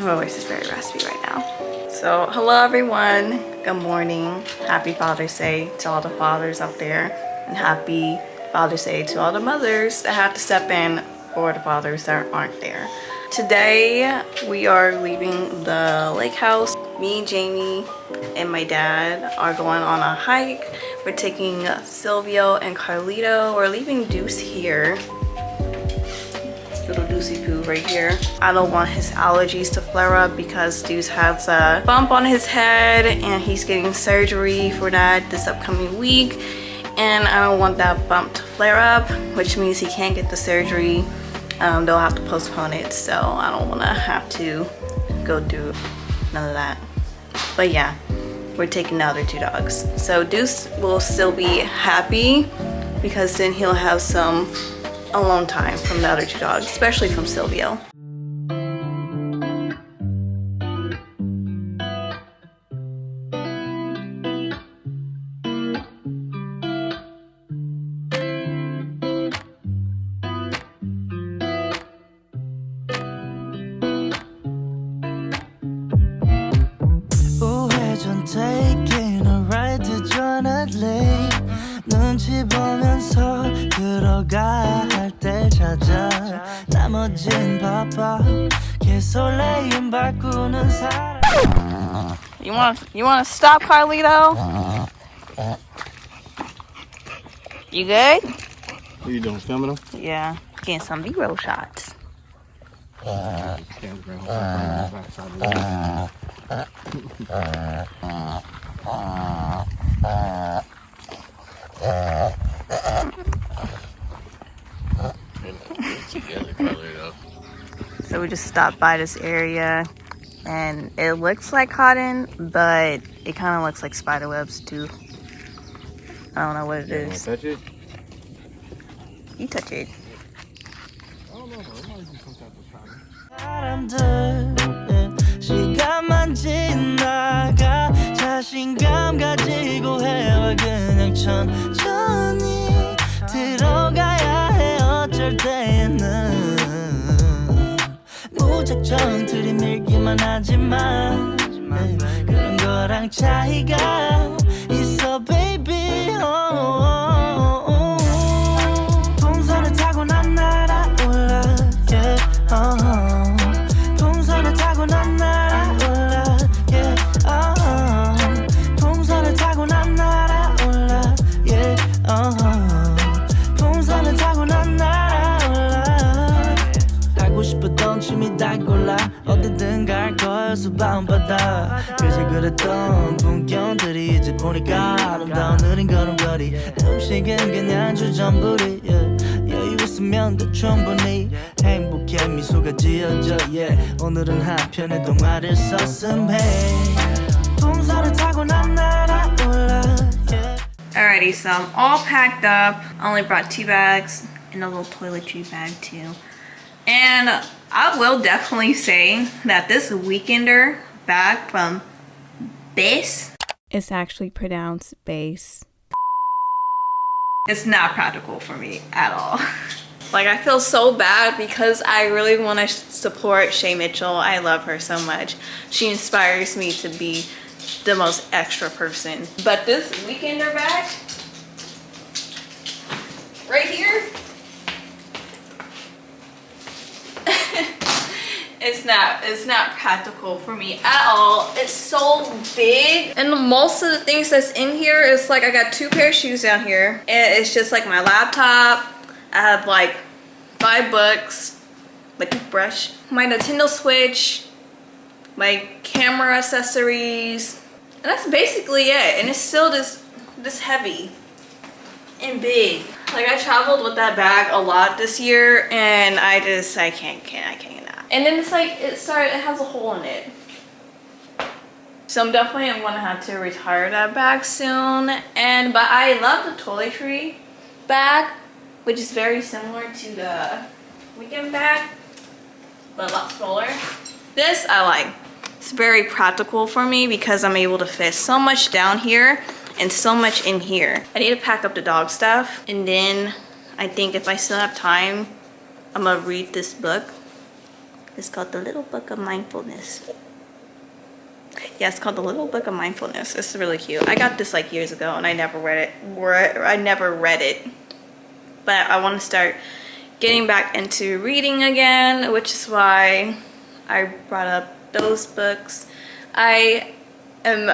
My voice is very raspy right now. So hello everyone, good morning. Happy Father's Day to all the fathers out there, and happy Father's Day to all the mothers that have to step in for the fathers that aren't there. Today we are leaving the lake house. Me, Jamie, and my dad are going on a hike. We're taking Silvio and Carlito. We're leaving Deuce here. Little Deucey Poo right here. I don't want his allergies to flare up because Deuce has a bump on his head and he's getting surgery for that this upcoming week. And I don't want that bump to flare up, which means he can't get the surgery. They'll have to postpone it, so I don't want to have to go through none of that. But yeah, we're taking the other two dogs. So Deuce will still be happy because then he'll have some alone time from the other two dogs, especially from Silvio. Taking a ride to Jonah Lake 눈치 보면서 들어가야 할 때 찾아 나머진 바빠 개설레임 바꾸는 사람. You wanna stop, Carlito? You good? What are you doing, filming them? Yeah, getting some B-roll shots. So we just stopped by this area and it looks like cotton, but it kind of looks like spider webs too. I don't know what it is. Touch it? You touch it. I don't know, it might be some type of cotton. 사람들 시간만 지나가 자신감 가지고 해와 그냥 천천히 들어가야 해 어쩔 때는 무작정 들이밀기만 하지만 그런 거랑 차이가 있어 baby 동선을 타고 난 날아올라 yeah, 동선을 타고 난 날아올라 yeah, 동선을 타고 난 날아올라 yeah, 동선을 타고 난 날아올라 하고 싶었던 취미 다 골라 어디든 갈 거여서 바운바다 그저 그랬던 풍경들이 이제 보니까 아름다운 느린 걸음걸이 음식은 그냥 주전부리 여유 있으면 더 충분히 행복해 미소가 지어져 yeah. 오늘은 한편의 동화를 썼음해 동선을 타고 난 날아올라 yeah. Alrighty, so I'm all packed up. I only brought 2 bags and a little toiletry bag too. And I will definitely say that this weekender bag from Base, it's actually pronounced Base. It's not practical for me at all. Like, I feel so bad because I really want to support Shay Mitchell. I love her so much. She inspires me to be the most extra person. But this weekender bag right here, it's not practical for me at all. It's so big, and most of the things that's in here is like, I got 2 pair of shoes down here, and it's just like my laptop. I have like 5 books, my toothbrush, my Nintendo Switch, my camera accessories, and that's basically it. And it's still this heavy and big. Like, I traveled with that bag a lot this year, and I can't not. And then it's like, it has a hole in it. So I'm definitely gonna have to retire that bag soon. But I love the toiletry bag, which is very similar to the weekend bag, but a lot smaller. This I like. It's very practical for me because I'm able to fit so much down here and so much in here. I need to pack up the dog stuff, and then I think if I still have time, I'm gonna read this book. It's called The Little Book of Mindfulness. Yeah, it's called The Little Book of Mindfulness. It's really cute. I got this like years ago and I never read it. But I want to start getting back into reading again, which is why I brought up those books. I am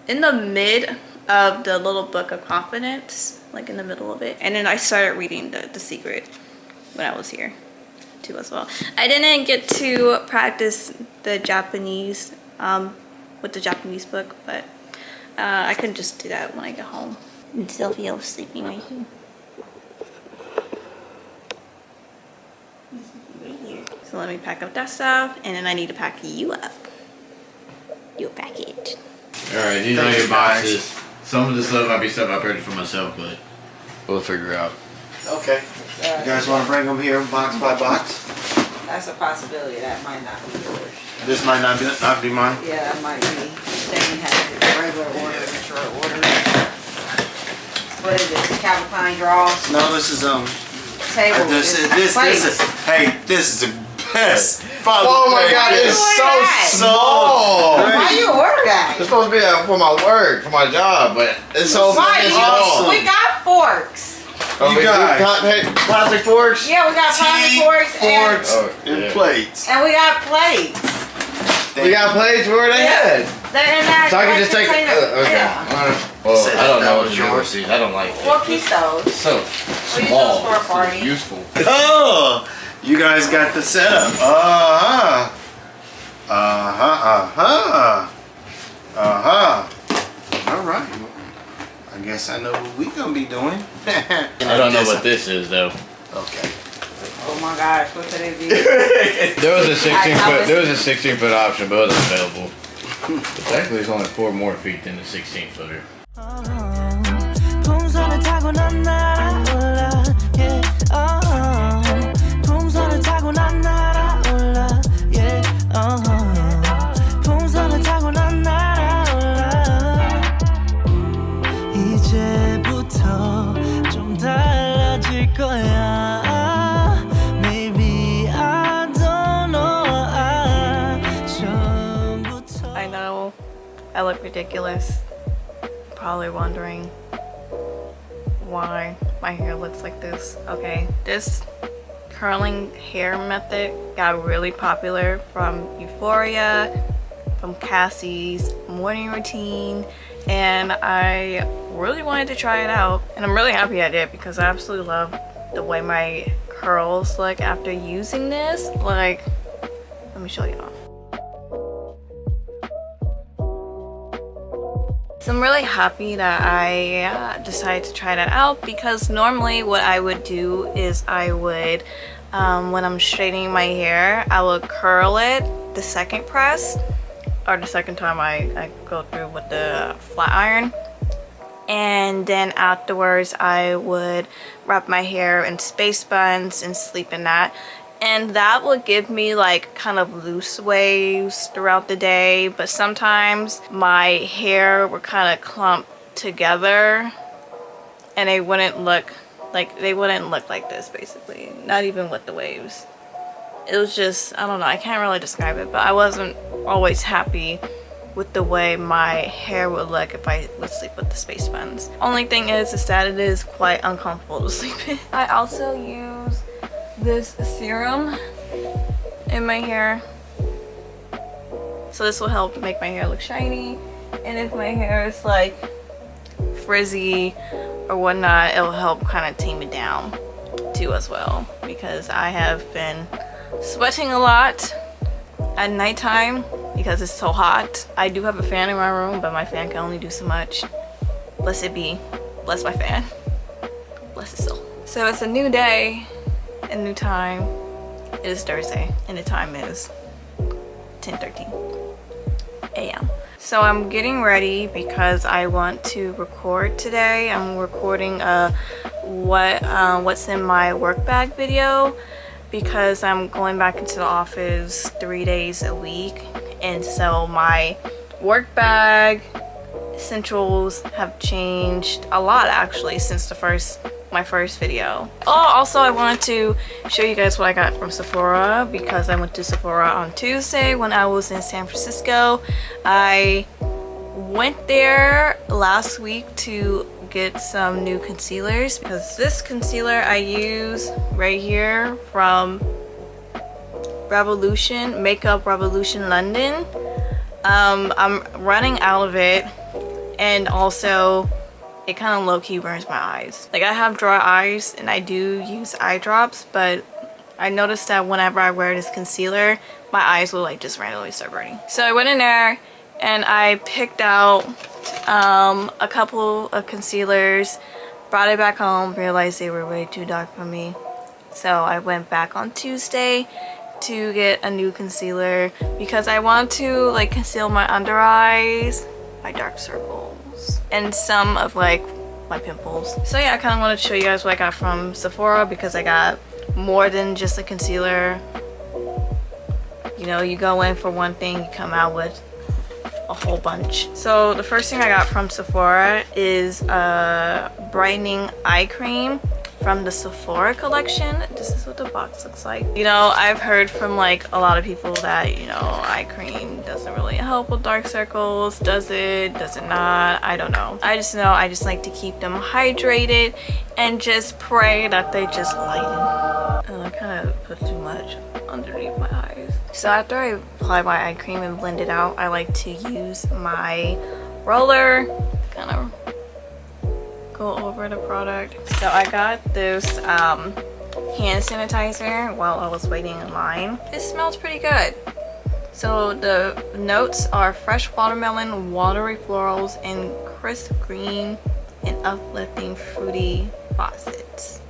in the mid of The Little Book of Confidence, like in the middle of it. And then I started reading The Secret when I was here too as well. I didn't get to practice the Japanese with the Japanese book, but I can just do that when I get home. And Sylvia was sleeping right here. So let me pack up that stuff, and then I need to pack you up. Your package. Alright, these are your boxes. Some of the stuff might be stuff I purchased for myself, but we'll figure out. Okay. You guys want to bring them here box by box? That's a possibility. That might not be yours. This might not be mine. Yeah, that might be. Stain has it regular order and short order. What is it? Calvin draws? No, this is Table. This is. Hey, this is the best. Oh my god, it's so small! Why you order that? It's supposed to be for my work, for my job, but it's so fucking small. We got forks. Oh, You guys. Plastic forks? Yeah, we got plastic forks and plates. and we got plates. We got plates where they had. They're in that. So I can just take container. okay. Yeah. Alright. Well, Said I don't that know was what yours. yours is. I don't like it. We'll keep those. So We'll use small. those for a party. It's useful. Oh, you guys got the setup. All right. I guess I know what we gonna be doing. I don't know what this is though. Okay. Oh my gosh, what could it be? There was a 16 I foot. was- There was a 16 foot option, but it wasn't available. But technically, it's only 4 more feet than the 16 footer. 풍선을 타고 난 날아올라 yeah. 풍선을 타고 난 날아올라 yeah. 풍선을 타고 난 날아올라 이제부터 좀 달라질 거야 Maybe I don't know 처음부터 I know I look ridiculous. Probably wondering why my hair looks like this. Okay, this curling hair method got really popular from Euphoria, from Cassie's morning routine, and I really wanted to try it out, and I'm really happy I did because I absolutely love the way my curls look after using this. Like, let me show y'all. So I'm really happy that I decided to try that out because normally what I would do is I would, when I'm straightening my hair, I would curl it the second press or the second time I go through with the flat iron. And then afterwards I would wrap my hair in space buns and sleep in that. And that would give me like kind of loose waves throughout the day, but sometimes my hair would kind of clump together and they wouldn't look like this basically, not even with the waves. It was just, I don't know, I can't really describe it, but I wasn't always happy with the way my hair would look if I would sleep with the space buns. Only thing is that it is quite uncomfortable to sleep in. I also use this serum in my hair, so this will help make my hair look shiny, and if my hair is like frizzy or whatnot, it'll help kind of tame it down too as well, because I have been sweating a lot at nighttime because it's so hot. I do have a fan in my room, but my fan can only do so much. Bless it be, bless my fan, bless its soul. So it's a new day, a new time. It is Thursday and the time is 10:13 a.m. So I'm getting ready because I want to record today. I'm recording what's in my work bag video because I'm going back into the office 3 days a week, and so my work bag essentials have changed a lot actually since the first my first video. Oh, also I wanted to show you guys what I got from Sephora because I went to Sephora on Tuesday when I was in San Francisco. I went there last week to get some new concealers because this concealer I use right here from Revolution, Makeup Revolution London. I'm running out of it, and also it kind of low-key burns my eyes. Like, I have dry eyes and I do use eye drops, but I noticed that whenever I wear this concealer, my eyes will like just randomly start burning. So I went in there and I picked out a couple of concealers, brought it back home, realized they were way too dark for me. So I went back on Tuesday to get a new concealer because I want to like conceal my under eyes, my dark circles, and some of like my pimples. So yeah, I kind of wanted to show you guys what I got from Sephora because I got more than just a concealer. You know, you go in for one thing, you come out with a whole bunch. So the first thing I got from Sephora is a brightening eye cream from the Sephora collection. This is what the box looks like. You know, I've heard from like a lot of people that, you know, eye cream doesn't really help with dark circles. Does it? Does it not? I don't know. I just know I just like to keep them hydrated and just pray that they just lighten. Oh, I kind of put too much underneath my eyes. So after I apply my eye cream and blend it out, I like to use my roller, kind of go over the product. So I got this hand sanitizer while I was waiting in line. It smells pretty good. So the notes are fresh watermelon, watery florals, and crisp green and uplifting fruity faucets.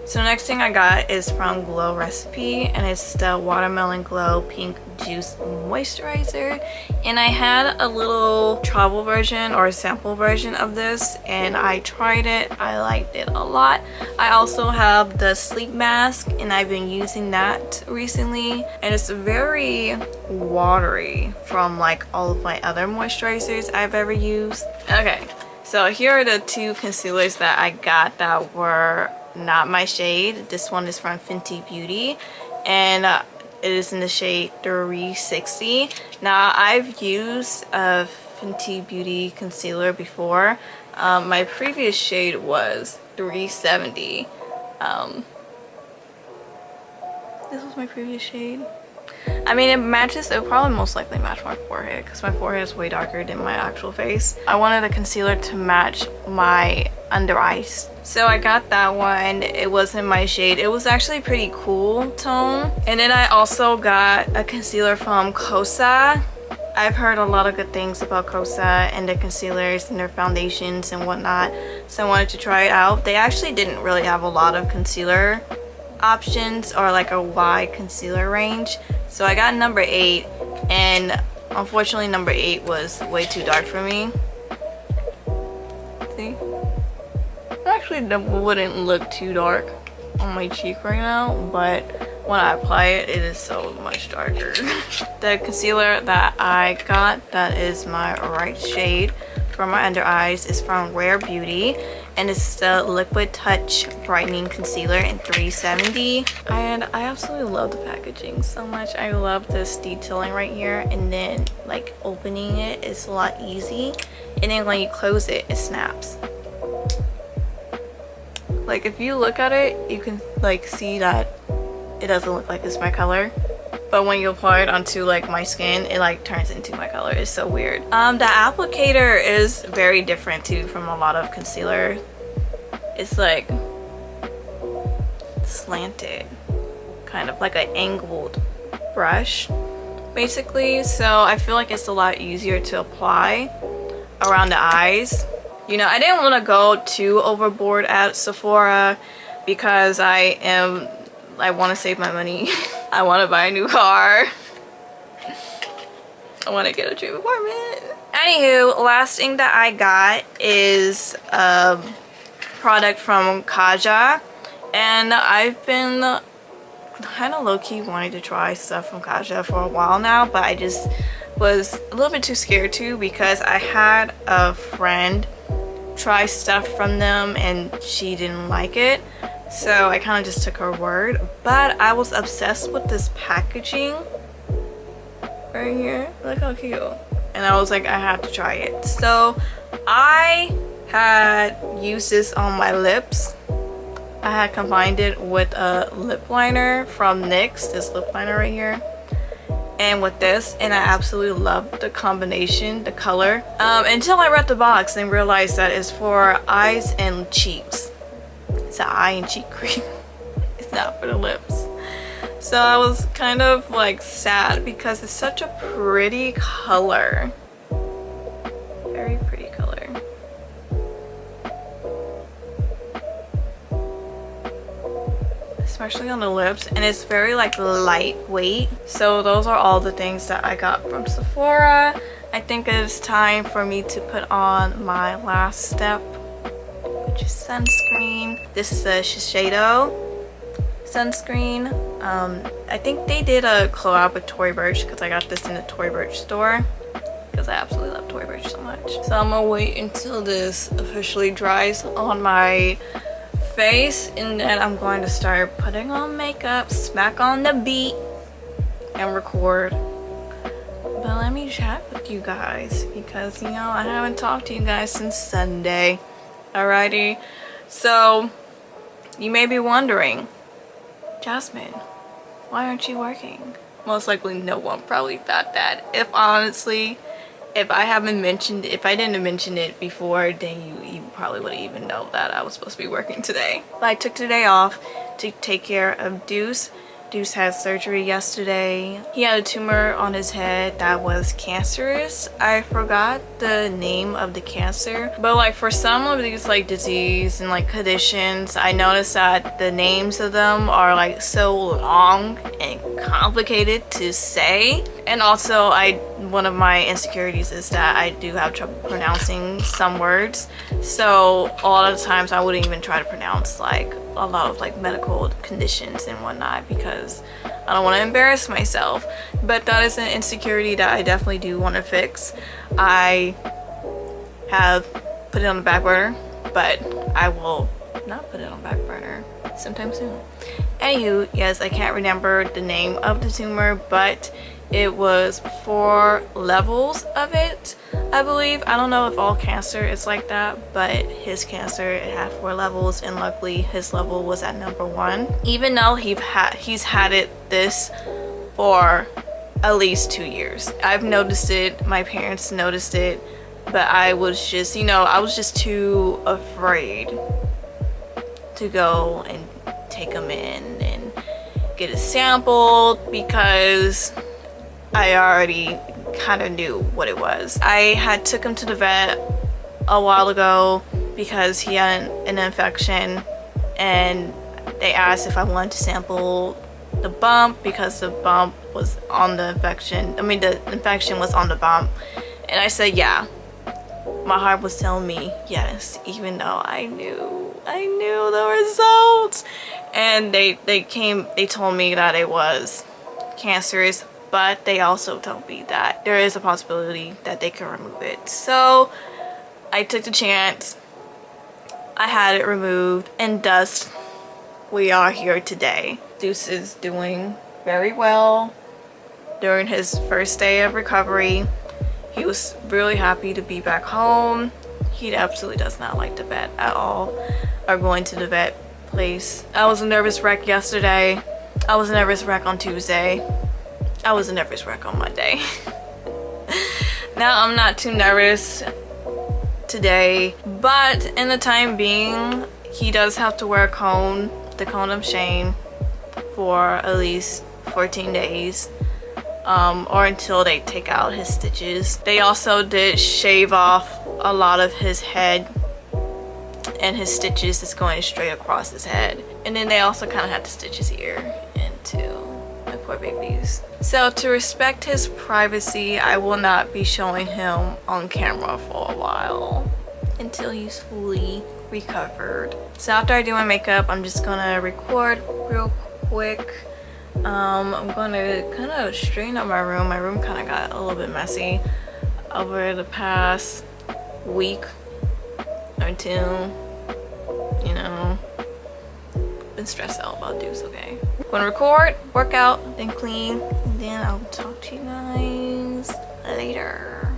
So the next thing I got is from Glow Recipe, and it's the Watermelon Glow Pink Juice Moisturizer. And I had a little travel version or a sample version of this, and I tried it. I liked it a lot. I also have the sleep mask, and I've been using that recently, and it's very watery from like all of my other moisturizers I've ever used. Okay, so here are the two concealers that I got that were not my shade. This one is from Fenty Beauty, and it is in the shade 360. Now, I've used a Fenty Beauty concealer before. My previous shade was 370. This was my previous shade. I mean, it matches, it would probably most likely match my forehead because my forehead is way darker than my actual face. I wanted a concealer to match my under eyes. So I got that one. It wasn't my shade. It was actually pretty cool tone. And then I also got a concealer from Cosa. I've heard a lot of good things about Cosa and their concealers and their foundations and whatnot. So I wanted to try it out. They actually didn't really have a lot of concealer options or like a wide concealer range. So I got number 8, and unfortunately number 8 was way too dark for me. See? Actually, that wouldn't look too dark on my cheek right now, but when I apply it, it is so much darker. The concealer that I got that is my right shade for my under eyes is from Rare Beauty, and it's the Liquid Touch Brightening Concealer in 370. And I absolutely love the packaging so much. I love this detailing right here, and then like opening it is a lot easy, and then when you close it, it snaps. Like if you look at it, you can like see that it doesn't look like it's my color, but when you apply it onto like my skin, it like turns into my color. It's so weird. The applicator is very different too from a lot of concealer. It's like slanted, kind of like an angled brush basically. So I feel like it's a lot easier to apply around the eyes. You know, I didn't want to go too overboard at Sephora because I want to save my money. I want to buy a new car. I want to get a dream apartment. Anywho, last thing that I got is a product from Kaja, and I've been kind of low-key wanting to try stuff from Kaja for a while now, but I just was a little bit too scared to because I had a friend try stuff from them and she didn't like it, so I kind of just took her word. But I was obsessed with this packaging right here. Look how cute. And I was like, I have to try it. So I had used this on my lips. I had combined it with a lip liner from NYX, this lip liner right here, and with this, and I absolutely loved the combination, the color, until I read the box and realized that it's for eyes and cheeks. It's an eye and cheek cream. It's not for the lips. So I was kind of like sad because it's such a pretty color. Very pretty color. Especially on the lips, and it's very like lightweight. So those are all the things that I got from Sephora. I think it's time for me to put on my last step, which is sunscreen. This is a Shiseido sunscreen. I think they did a collab with Tory Burch because I got this in the Tory Burch store because I absolutely love Tory Burch so much. So I'm gonna wait until this officially dries on my face, and then I'm going to start putting on makeup, smack on the beat, and record. But let me chat with you guys because, you know, I haven't talked to you guys since Sunday. Alrighty, so you may be wondering, Jazmine, why aren't you working? Most likely no one probably thought that. If I didn't mention it before, then you probably wouldn't even know that I was supposed to be working today. But I took today off to take care of Deuce. Deuce had surgery yesterday. He had a tumor on his head that was cancerous. I forgot the name of the cancer, but like for some of these like disease and like conditions, I noticed that the names of them are like so long and complicated to say. And also one of my insecurities is that I do have trouble pronouncing some words, so a lot of the times I wouldn't even try to pronounce like a lot of like medical conditions and whatnot because I don't want to embarrass myself. But that is an insecurity that I definitely do want to fix. I have put it on the back burner, but I will not put it on the back burner sometime soon. Anywho, yes, I can't remember the name of the tumor, but it was 4 levels of it, I believe. I don't know if all cancer is like that, but his cancer, it had 4 levels, and luckily his level was at number 1. Even though he's had this for at least 2 years. I've noticed it, my parents noticed it, but I was just, you know, I was just too afraid to go and take him in and get it sampled because I already kind of knew what it was. I had took him to the vet a while ago because he had an infection, and they asked if I wanted to sample the bump because the bump was on the infection. I mean, the infection was on the bump, and I said yeah. My heart was telling me yes, even though I knew the results. And they told me that it was cancerous, but they also told me that there is a possibility that they can remove it. So I took the chance. I had it removed, and thus we are here today. Deuce is doing very well during his first day of recovery. He was really happy to be back home. He absolutely does not like the vet at all, or going to the vet place. I was a nervous wreck yesterday. I was a nervous wreck on Tuesday. I was a nervous wreck on Monday. Now I'm not too nervous today, but in the time being, he does have to wear a cone, the cone of shame, for at least 14 days. Or until they take out his stitches. They also did shave off a lot of his head, and his stitches is going straight across his head. And then they also kind of had to stitch his ear into my poor babies. So to respect his privacy, I will not be showing him on camera for a while until he's fully recovered. So after I do my makeup, I'm just gonna record real quick. I'm gonna kind of straighten up my room. My room kind of got a little bit messy over the past week or wanted to, you know. Been stressed out about dudes, okay? Gonna record, work out, then clean, and then I'll talk to you guys later.